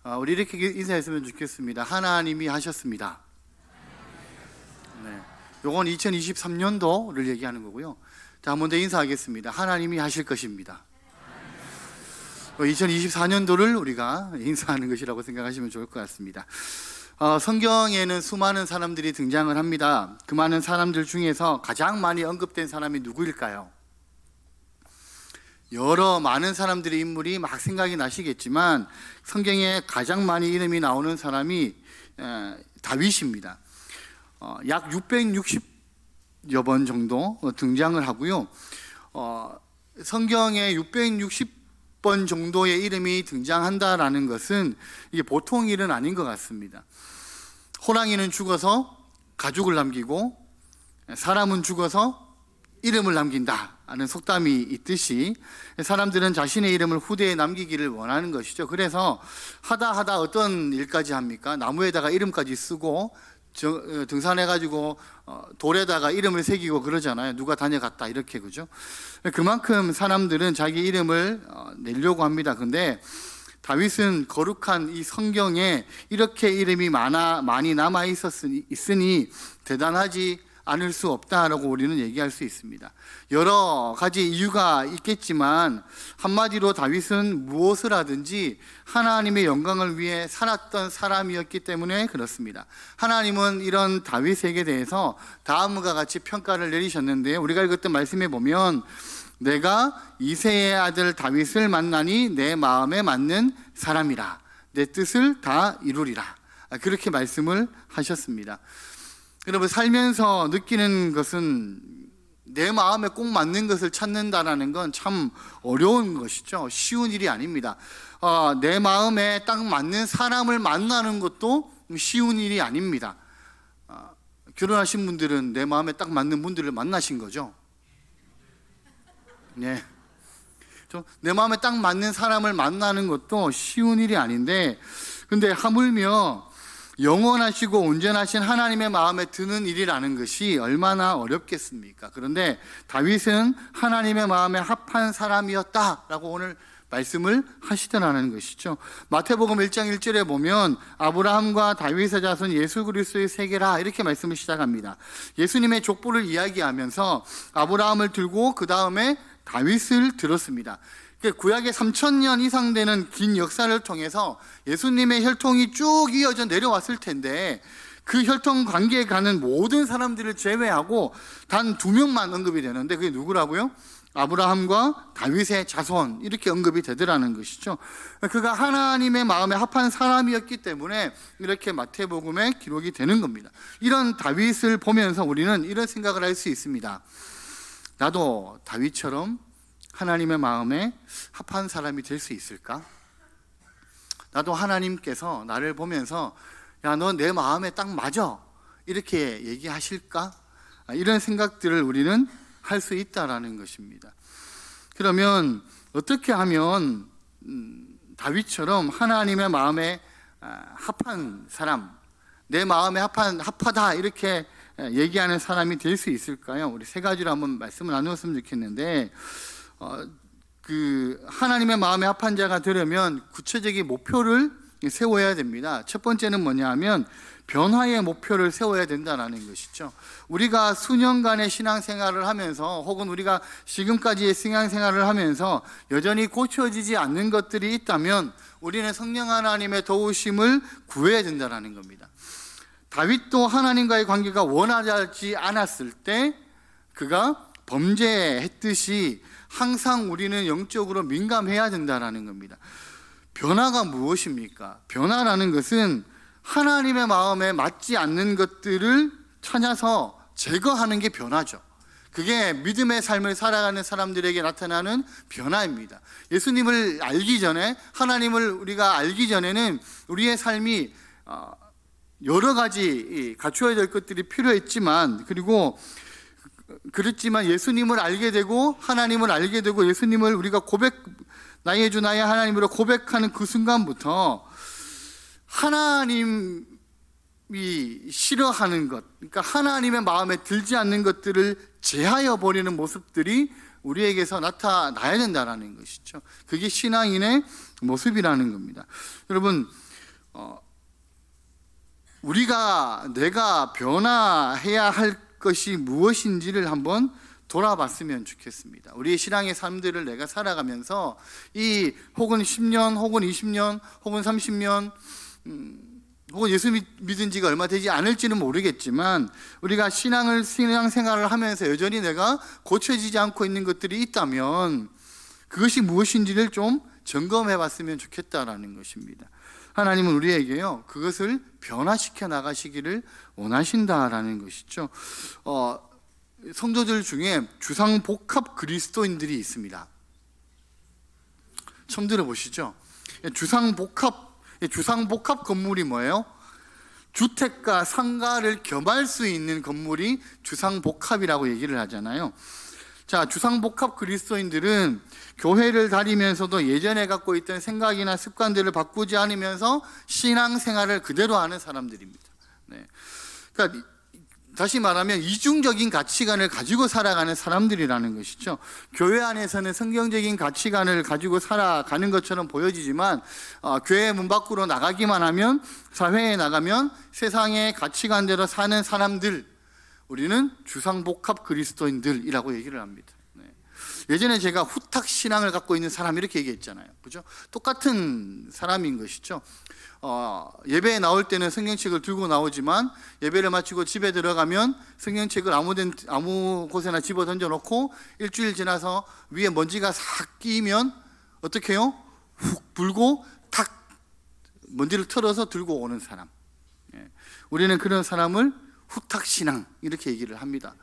우리 이렇게 인사했으면 좋겠습니다. 하나님이 하셨습니다. 네, 요건 2023년도를 얘기하는 거고요. 자, 한 번 더 인사하겠습니다. 하나님이 하실 것입니다. 2024년도를 우리가 인사하는 것이라고 생각하시면 좋을 것 같습니다. 성경에는 수많은 사람들이 등장을 합니다. 그 많은 사람들 중에서 가장 많이 언급된 사람이 누구일까요? 여러 많은 사람들의 인물이 막 생각이 나시겠지만 성경에 가장 많이 이름이 나오는 사람이 다윗입니다. 약 660여 번 정도 등장을 하고요. 성경에 660번 정도의 이름이 등장한다라는 것은 이게 보통 일은 아닌 것 같습니다. 호랑이는 죽어서 가죽을 남기고 사람은 죽어서 이름을 남긴다 하는 속담이 있듯이 사람들은 자신의 이름을 후대에 남기기를 원하는 것이죠. 그래서 하다 어떤 일까지 합니까? 나무에다가 이름까지 쓰고 등산해가지고 돌에다가 이름을 새기고 그러잖아요. 누가 다녀갔다 이렇게, 그죠? 그만큼 사람들은 자기 이름을 내려고 합니다. 근데 다윗은 거룩한 이 성경에 이렇게 이름이 많이 남아 있으니 대단하지 않을 수 없다라고 우리는 얘기할 수 있습니다. 여러 가지 이유가 있겠지만 한마디로 다윗은 무엇을 하든지 하나님의 영광을 위해 살았던 사람이었기 때문에 그렇습니다. 하나님은 이런 다윗에게 대해서 다음과 같이 평가를 내리셨는데요. 우리가 읽었던 말씀에 보면 내가 이새의 아들 다윗을 만나니 내 마음에 맞는 사람이라 내 뜻을 다 이루리라, 그렇게 말씀을 하셨습니다. 여러분, 살면서 느끼는 것은 내 마음에 꼭 맞는 것을 찾는다는 건 참 어려운 것이죠. 쉬운 일이 아닙니다. 내 마음에 딱 맞는 사람을 만나는 것도 쉬운 일이 아닙니다. 결혼하신 분들은 내 마음에 딱 맞는 분들을 만나신 거죠. 네. 내 마음에 딱 맞는 사람을 만나는 것도 쉬운 일이 아닌데, 근데 하물며 영원하시고 온전하신 하나님의 마음에 드는 일이라는 것이 얼마나 어렵겠습니까? 그런데 다윗은 하나님의 마음에 합한 사람이었다라고 오늘 말씀을 하시더라는 것이죠. 마태복음 1장 1절에 보면 아브라함과 다윗의 자손 예수 그리스도의 세계라, 이렇게 말씀을 시작합니다. 예수님의 족보를 이야기하면서 아브라함을 들고 그 다음에 다윗을 들었습니다. 구약의 3000년 이상 되는 긴 역사를 통해서 예수님의 혈통이 쭉 이어져 내려왔을 텐데 그 혈통 관계에 가는 모든 사람들을 제외하고 단 2명만 언급이 되는데 그게 누구라고요? 아브라함과 다윗의 자손, 이렇게 언급이 되더라는 것이죠. 그가 하나님의 마음에 합한 사람이었기 때문에 이렇게 마태복음에 기록이 되는 겁니다. 이런 다윗을 보면서 우리는 이런 생각을 할 수 있습니다. 나도 다윗처럼 하나님의 마음에 합한 사람이 될 수 있을까? 나도 하나님께서 나를 보면서 야, 너 내 마음에 딱 맞아, 이렇게 얘기하실까? 이런 생각들을 우리는 할 수 있다라는 것입니다. 그러면 어떻게 하면 다윗처럼 하나님의 마음에 합한 사람, 내 마음에 합하다, 이렇게 얘기하는 사람이 될 수 있을까요? 우리 세 가지로 한번 말씀을 나누었으면 좋겠는데, 하나님의 마음에 합한 자가 되려면 구체적인 목표를 세워야 됩니다. 첫 번째는 뭐냐 하면 변화의 목표를 세워야 된다는 것이죠. 우리가 수년간의 신앙생활을 하면서 혹은 우리가 지금까지의 신앙생활을 하면서 여전히 고쳐지지 않는 것들이 있다면 우리는 성령 하나님의 도우심을 구해야 된다는 겁니다. 다윗도 하나님과의 관계가 원활하지 않았을 때 그가 범죄했듯이 항상 우리는 영적으로 민감해야 된다는 겁니다. 변화가 무엇입니까? 변화라는 것은 하나님의 마음에 맞지 않는 것들을 찾아서 제거하는 게 변화죠. 그게 믿음의 삶을 살아가는 사람들에게 나타나는 변화입니다. 예수님을 알기 전에, 하나님을 우리가 알기 전에는 우리의 삶이 여러 가지 갖추어야 될 것들이 필요했지만, 그렇지만 예수님을 알게 되고 하나님을 알게 되고 예수님을 우리가 나의 주 나의 하나님으로 고백하는 그 순간부터 하나님이 싫어하는 것, 그러니까 하나님의 마음에 들지 않는 것들을 제하여 버리는 모습들이 우리에게서 나타나야 된다는 것이죠. 그게 신앙인의 모습이라는 겁니다. 여러분, 내가 변화해야 할 것이 무엇인지를 한번 돌아봤으면 좋겠습니다. 우리의 신앙의 삶들을 내가 살아가면서 혹은 10년 혹은 20년 혹은 30년 혹은 예수 믿은 지가 얼마 되지 않을지는 모르겠지만 우리가 신앙생활을 하면서 여전히 내가 고쳐지지 않고 있는 것들이 있다면 그것이 무엇인지를 좀 점검해 봤으면 좋겠다라는 것입니다. 하나님은 우리에게요 그것을 변화시켜 나가시기를 원하신다라는 것이죠. 성도들 중에 주상복합 그리스도인들이 있습니다. 처음 들어보시죠? 주상복합 건물이 뭐예요? 주택과 상가를 겸할 수 있는 건물이 주상복합이라고 얘기를 하잖아요. 자, 주상복합 그리스도인들은 교회를 다니면서도 예전에 갖고 있던 생각이나 습관들을 바꾸지 않으면서 신앙생활을 그대로 하는 사람들입니다. 네. 그러니까 다시 말하면 이중적인 가치관을 가지고 살아가는 사람들이라는 것이죠. 교회 안에서는 성경적인 가치관을 가지고 살아가는 것처럼 보여지지만 교회 문 밖으로 나가기만 하면, 사회에 나가면 세상의 가치관대로 사는 사람들, 우리는 주상복합 그리스도인들이라고 얘기를 합니다. 네. 예전에 제가 후탁 신앙을 갖고 있는 사람 이렇게 얘기했잖아요. 그죠? 똑같은 사람인 것이죠. 예배에 나올 때는 성경책을 들고 나오지만 예배를 마치고 집에 들어가면 성경책을 아무 곳에나 집어 던져놓고 일주일 지나서 위에 먼지가 싹 끼면 어떻게 해요? 훅 불고 탁 먼지를 털어서 들고 오는 사람. 우리는 그런 사람을 후탁신앙 이렇게 얘기를 합니다.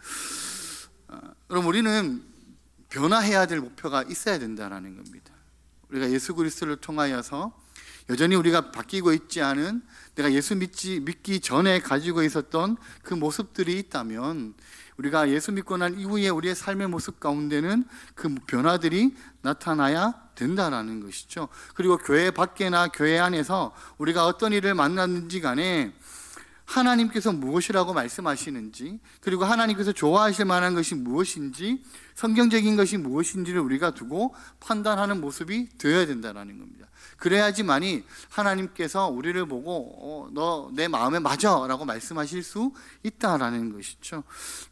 그럼 우리는 변화해야 될 목표가 있어야 된다는 겁니다. 우리가 예수 그리스도를 통하여서 여전히 우리가 바뀌고 있지 않은, 내가 예수 믿기 전에 가지고 있었던 그 모습들이 있다면 우리가 예수 믿고 난 이후에 우리의 삶의 모습 가운데는 그 변화들이 나타나야 된다는 것이죠. 그리고 교회 밖이나 교회 안에서 우리가 어떤 일을 만났는지 간에 하나님께서 무엇이라고 말씀하시는지, 그리고 하나님께서 좋아하실 만한 것이 무엇인지, 성경적인 것이 무엇인지를 우리가 두고 판단하는 모습이 되어야 된다는 겁니다. 그래야지만이 하나님께서 우리를 보고 너 내 마음에 맞아 라고 말씀하실 수 있다라는 것이죠.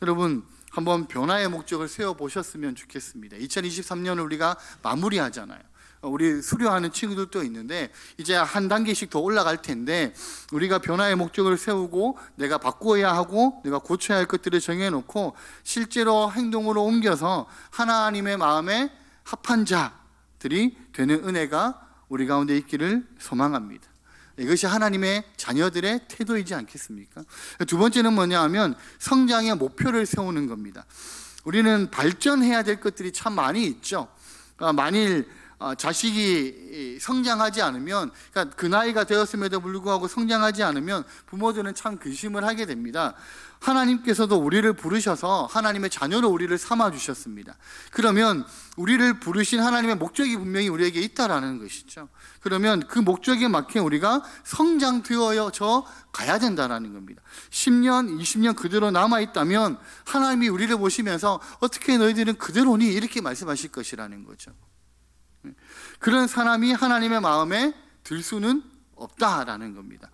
여러분, 한번 변화의 목적을 세워보셨으면 좋겠습니다. 2023년을 우리가 마무리하잖아요. 우리 수료하는 친구들도 있는데 이제 한 단계씩 더 올라갈 텐데, 우리가 변화의 목적을 세우고 내가 바꾸어야 하고 내가 고쳐야 할 것들을 정해놓고 실제로 행동으로 옮겨서 하나님의 마음에 합한 자들이 되는 은혜가 우리 가운데 있기를 소망합니다. 이것이 하나님의 자녀들의 태도이지 않겠습니까? 두 번째는 뭐냐 하면 성장의 목표를 세우는 겁니다. 우리는 발전해야 될 것들이 참 많이 있죠. 만일 자식이 성장하지 않으면, 그러니까 그 나이가 되었음에도 불구하고 성장하지 않으면 부모들은 참 근심을 하게 됩니다. 하나님께서도 우리를 부르셔서 하나님의 자녀로 우리를 삼아 주셨습니다. 그러면 우리를 부르신 하나님의 목적이 분명히 우리에게 있다라는 것이죠. 그러면 그 목적에 맞게 우리가 성장되어져 가야 된다는 겁니다. 10년, 20년 그대로 남아있다면 하나님이 우리를 보시면서 어떻게 너희들은 그대로니? 이렇게 말씀하실 것이라는 거죠. 그런 사람이 하나님의 마음에 들 수는 없다라는 겁니다.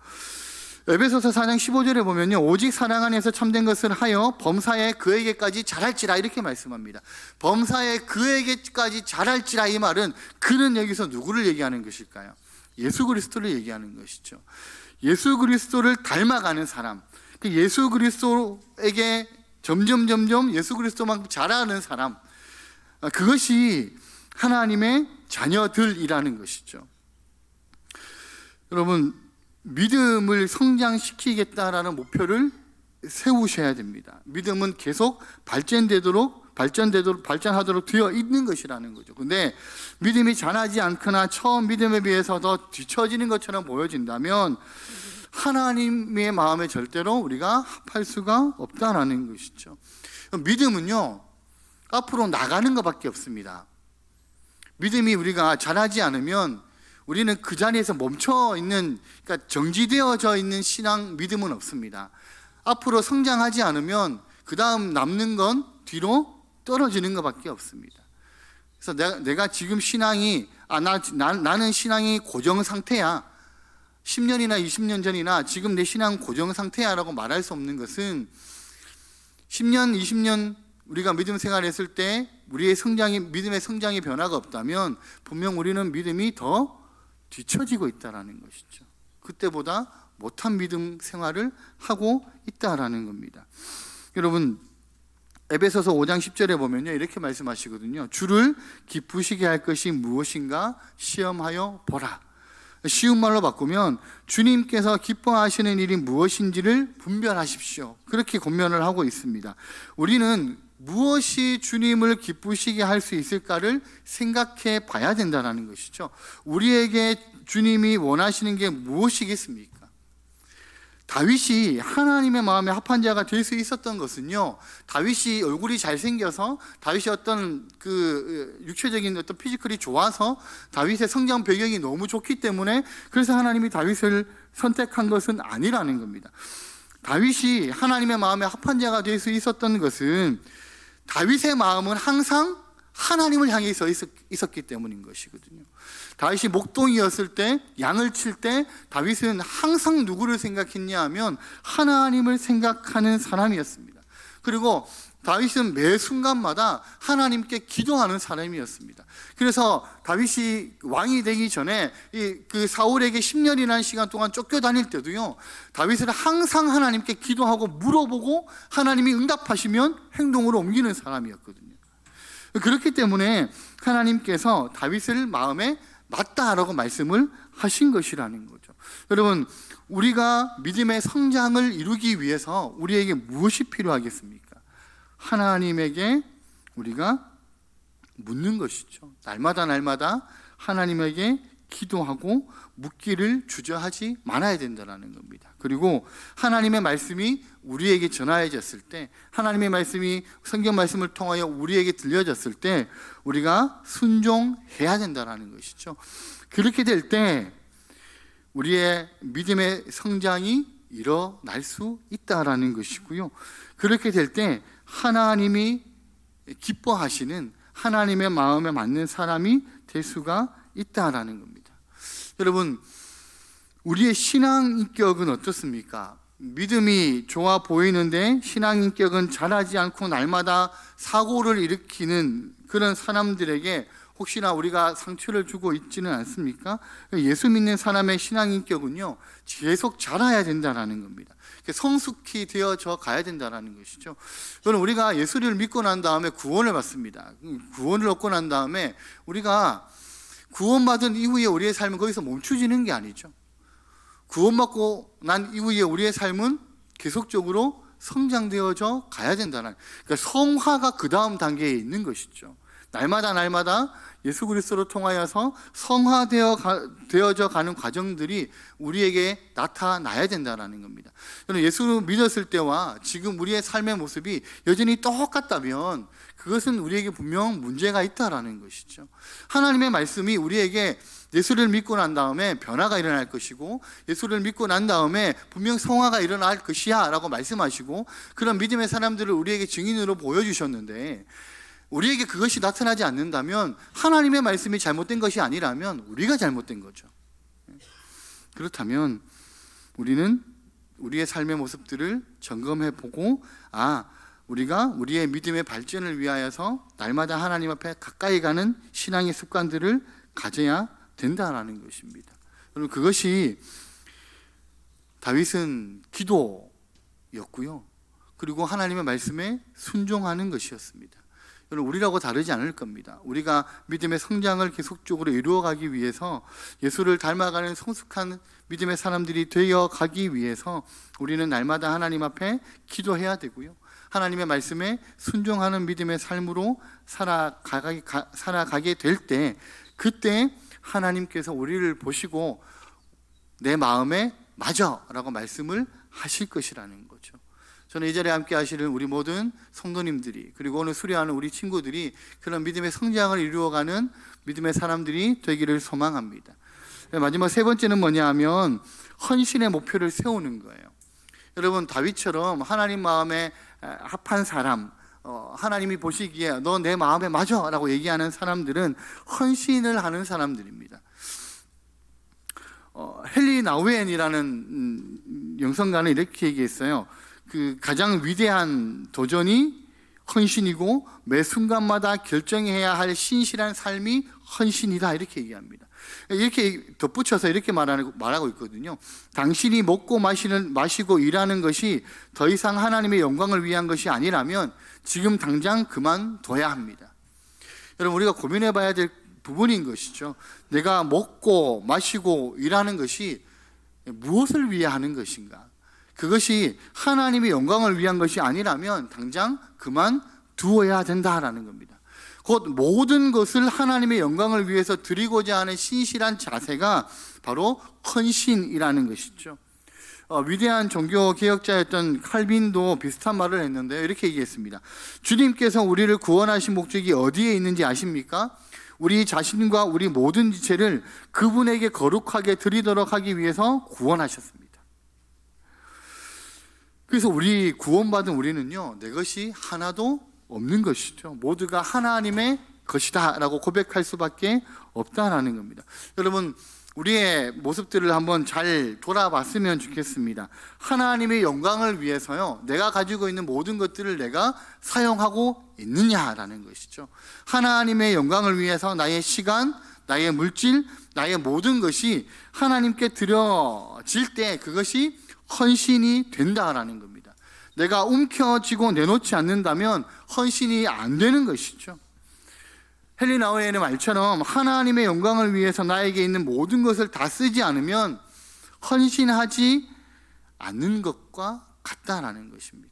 에베소서 4장 15절에 보면요, 오직 사랑 안에서 참된 것을 하여 범사에 그에게까지 잘할지라 이렇게 말씀합니다. 범사에 그에게까지 잘할지라, 이 말은 그는 여기서 누구를 얘기하는 것일까요? 예수 그리스도를 얘기하는 것이죠. 예수 그리스도를 닮아가는 사람, 그 예수 그리스도에게 점점 예수 그리스도만큼 잘하는 사람, 그것이 하나님의 자녀들이라는 것이죠. 여러분, 믿음을 성장시키겠다라는 목표를 세우셔야 됩니다. 믿음은 계속 발전하도록 되어 있는 것이라는 거죠. 근데 믿음이 자라지 않거나 처음 믿음에 비해서 더 뒤처지는 것처럼 보여진다면 하나님의 마음에 절대로 우리가 합할 수가 없다라는 것이죠. 믿음은요, 앞으로 나가는 것밖에 없습니다. 믿음이 우리가 자라지 않으면 우리는 그 자리에서 멈춰 있는, 그러니까 정지되어져 있는 신앙, 믿음은 없습니다. 앞으로 성장하지 않으면 그 다음 남는 건 뒤로 떨어지는 것밖에 없습니다. 그래서 내가 지금 신앙이 나는 신앙이 고정 상태야, 10년이나 20년 전이나 지금 내 신앙 고정 상태야라고 말할 수 없는 것은 10년, 20년 우리가 믿음 생활했을 때 우리의 믿음의 성장의 변화가 없다면 분명 우리는 믿음이 더 뒤처지고 있다는 것이죠. 그때보다 못한 믿음 생활을 하고 있다라는 겁니다. 여러분, 에베소서 5장 10절에 보면요, 이렇게 말씀하시거든요. 주를 기쁘시게 할 것이 무엇인가 시험하여 보라. 쉬운 말로 바꾸면 주님께서 기뻐하시는 일이 무엇인지를 분별하십시오. 그렇게 권면을 하고 있습니다. 우리는 무엇이 주님을 기쁘시게 할 수 있을까를 생각해 봐야 된다는 것이죠. 우리에게 주님이 원하시는 게 무엇이겠습니까? 다윗이 하나님의 마음에 합한 자가 될 수 있었던 것은요, 다윗이 얼굴이 잘생겨서, 다윗이 어떤 육체적인 어떤 피지컬이 좋아서, 다윗의 성장 배경이 너무 좋기 때문에 그래서 하나님이 다윗을 선택한 것은 아니라는 겁니다. 다윗이 하나님의 마음에 합한 자가 될 수 있었던 것은 다윗의 마음은 항상 하나님을 향해 있었기 때문인 것이거든요. 다윗이 목동이었을 때, 양을 칠 때 다윗은 항상 누구를 생각했냐 하면 하나님을 생각하는 사람이었습니다. 그리고 다윗은 매 순간마다 하나님께 기도하는 사람이었습니다. 그래서 다윗이 왕이 되기 전에 그 사울에게 10년이라는 시간 동안 쫓겨다닐 때도요, 다윗은 항상 하나님께 기도하고 물어보고 하나님이 응답하시면 행동으로 옮기는 사람이었거든요. 그렇기 때문에 하나님께서 다윗을 마음에 맞다라고 말씀을 하신 것이라는 거죠. 여러분, 우리가 믿음의 성장을 이루기 위해서 우리에게 무엇이 필요하겠습니까? 하나님에게 우리가 묻는 것이죠. 날마다 하나님에게 기도하고 묻기를 주저하지 말아야 된다는 겁니다. 그리고 하나님의 말씀이 우리에게 전하여졌을 때, 하나님의 말씀이 성경 말씀을 통하여 우리에게 들려졌을 때 우리가 순종해야 된다는 것이죠. 그렇게 될 때 우리의 믿음의 성장이 일어날 수 있다라는 것이고요. 그렇게 될 때 하나님이 기뻐하시는 하나님의 마음에 맞는 사람이 될 수가 있다라는 겁니다. 여러분, 우리의 신앙 인격은 어떻습니까? 믿음이 좋아 보이는데 신앙 인격은 자라지 않고 날마다 사고를 일으키는 그런 사람들에게 혹시나 우리가 상처를 주고 있지는 않습니까? 예수 믿는 사람의 신앙 인격은요, 계속 자라야 된다는 겁니다. 성숙히 되어져 가야 된다는 것이죠. 그럼 우리가 예수를 믿고 난 다음에 구원을 받습니다. 구원을 얻고 난 다음에 우리가 구원받은 이후에 우리의 삶은 거기서 멈추지는 게 아니죠. 구원받고 난 이후에 우리의 삶은 계속적으로 성장되어져 가야 된다는, 그러니까 성화가 그 다음 단계에 있는 것이죠. 날마다 예수 그리스도로 통하여서 성화되어져 가는 과정들이 우리에게 나타나야 된다는 겁니다. 저는 예수를 믿었을 때와 지금 우리의 삶의 모습이 여전히 똑같다면 그것은 우리에게 분명 문제가 있다는 것이죠. 하나님의 말씀이 우리에게 예수를 믿고 난 다음에 변화가 일어날 것이고, 예수를 믿고 난 다음에 분명 성화가 일어날 것이야 라고 말씀하시고, 그런 믿음의 사람들을 우리에게 증인으로 보여주셨는데, 우리에게 그것이 나타나지 않는다면 하나님의 말씀이 잘못된 것이 아니라면 우리가 잘못된 거죠. 그렇다면 우리는 우리의 삶의 모습들을 점검해 보고, 우리가 우리의 믿음의 발전을 위하여서 날마다 하나님 앞에 가까이 가는 신앙의 습관들을 가져야 된다는 것입니다. 여러분, 그것이 다윗은 기도였고요, 그리고 하나님의 말씀에 순종하는 것이었습니다. 여러분, 우리라고 다르지 않을 겁니다. 우리가 믿음의 성장을 계속적으로 이루어가기 위해서, 예수를 닮아가는 성숙한 믿음의 사람들이 되어가기 위해서 우리는 날마다 하나님 앞에 기도해야 되고요, 하나님의 말씀에 순종하는 믿음의 삶으로 살아가게 될 때, 그때 하나님께서 우리를 보시고 내 마음에 맞아 라고 말씀을 하실 것이라는 거죠. 저는 이 자리에 함께 하시는 우리 모든 성도님들이, 그리고 오늘 수료하는 우리 친구들이 그런 믿음의 성장을 이루어가는 믿음의 사람들이 되기를 소망합니다. 마지막 세 번째는 뭐냐 하면 헌신의 목표를 세우는 거예요. 여러분, 다윗처럼 하나님 마음에 합한 사람, 하나님이 보시기에 너 내 마음에 맞아 라고 얘기하는 사람들은 헌신을 하는 사람들입니다. 헨리 나우엔이라는 영성가는 이렇게 얘기했어요. 그 가장 위대한 도전이 헌신이고 매 순간마다 결정해야 할 신실한 삶이 헌신이다, 이렇게 얘기합니다. 이렇게 덧붙여서 이렇게 말하고 있거든요. 당신이 먹고 마시고 일하는 것이 더 이상 하나님의 영광을 위한 것이 아니라면 지금 당장 그만둬야 합니다. 여러분, 우리가 고민해 봐야 될 부분인 것이죠. 내가 먹고 마시고 일하는 것이 무엇을 위해 하는 것인가? 그것이 하나님의 영광을 위한 것이 아니라면 당장 그만두어야 된다라는 겁니다. 곧 모든 것을 하나님의 영광을 위해서 드리고자 하는 신실한 자세가 바로 헌신이라는 것이죠. 위대한 종교 개혁자였던 칼빈도 비슷한 말을 했는데요. 이렇게 얘기했습니다. 주님께서 우리를 구원하신 목적이 어디에 있는지 아십니까? 우리 자신과 우리 모든 지체를 그분에게 거룩하게 드리도록 하기 위해서 구원하셨습니다. 그래서 우리 구원받은 우리는요, 내 것이 하나도 없는 것이죠. 모두가 하나님의 것이다 라고 고백할 수밖에 없다라는 겁니다. 여러분, 우리의 모습들을 한번 잘 돌아봤으면 좋겠습니다. 하나님의 영광을 위해서요, 내가 가지고 있는 모든 것들을 내가 사용하고 있느냐라는 것이죠. 하나님의 영광을 위해서 나의 시간, 나의 물질, 나의 모든 것이 하나님께 드려질 때 그것이 헌신이 된다라는 겁니다. 내가 움켜쥐고 내놓지 않는다면 헌신이 안 되는 것이죠. 헨리 나우엔의 말처럼 하나님의 영광을 위해서 나에게 있는 모든 것을 다 쓰지 않으면 헌신하지 않는 것과 같다라는 것입니다.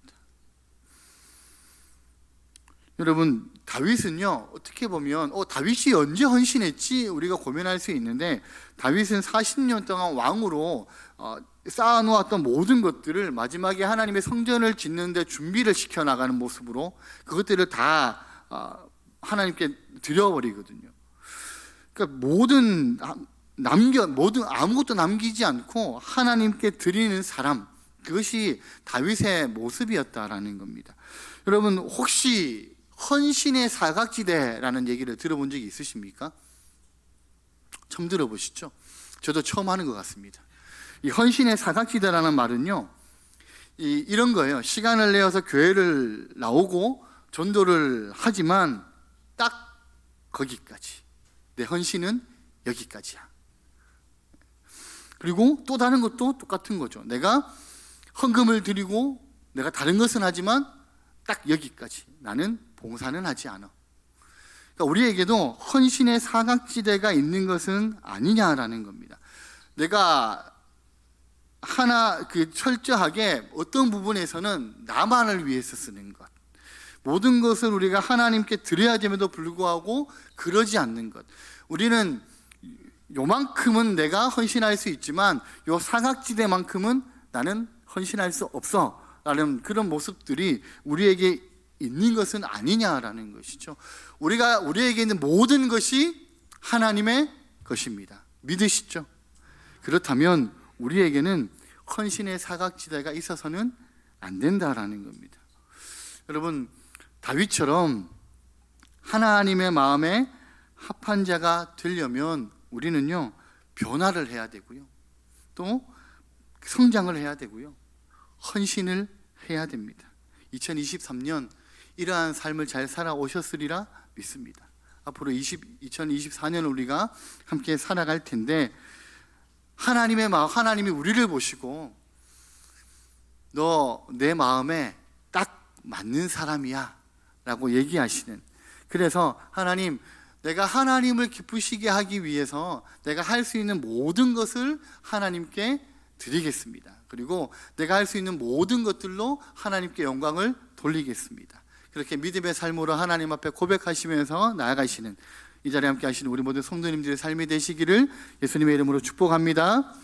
여러분, 다윗은요, 어떻게 보면 다윗이 언제 헌신했지? 우리가 고민할 수 있는데, 다윗은 40년 동안 왕으로 쌓아놓았던 모든 것들을 마지막에 하나님의 성전을 짓는데 준비를 시켜나가는 모습으로 그것들을 다 하나님께 드려버리거든요. 그러니까 모든 아무것도 남기지 않고 하나님께 드리는 사람, 그것이 다윗의 모습이었다라는 겁니다. 여러분, 혹시 헌신의 사각지대라는 얘기를 들어본 적이 있으십니까? 처음 들어보시죠? 저도 처음 하는 것 같습니다. 이 헌신의 사각지대라는 말은요, 이런 거예요. 시간을 내어서 교회를 나오고 전도를 하지만 딱 거기까지. 내 헌신은 여기까지야. 그리고 또 다른 것도 똑같은 거죠. 내가 헌금을 드리고 내가 다른 것은 하지만 딱 여기까지. 나는 봉사는 하지 않아. 그러니까 우리에게도 헌신의 사각지대가 있는 것은 아니냐라는 겁니다. 내가 철저하게 어떤 부분에서는 나만을 위해서 쓰는 것, 모든 것을 우리가 하나님께 드려야 됨에도 불구하고 그러지 않는 것. 우리는 요만큼은 내가 헌신할 수 있지만 요 사각지대만큼은 나는 헌신할 수 없어 라는 그런 모습들이 우리에게 있는 것은 아니냐라는 것이죠. 우리에게 있는 모든 것이 하나님의 것입니다. 믿으시죠? 그렇다면 우리에게는 헌신의 사각지대가 있어서는 안 된다라는 겁니다. 여러분, 다윗처럼 하나님의 마음에 합한 자가 되려면 우리는요, 변화를 해야 되고요, 또 성장을 해야 되고요, 헌신을 해야 됩니다. 2023년 이러한 삶을 잘 살아오셨으리라 믿습니다. 앞으로 2024년 우리가 함께 살아갈 텐데, 하나님이 우리를 보시고 너 내 마음에 딱 맞는 사람이야 라고 얘기하시는, 그래서 하나님, 내가 하나님을 기쁘시게 하기 위해서 내가 할 수 있는 모든 것을 하나님께 드리겠습니다. 그리고 내가 할 수 있는 모든 것들로 하나님께 영광을 돌리겠습니다. 그렇게 믿음의 삶으로 하나님 앞에 고백하시면서 나아가시는 이 자리에 함께 하시는 우리 모든 성도님들의 삶이 되시기를 예수님의 이름으로 축복합니다.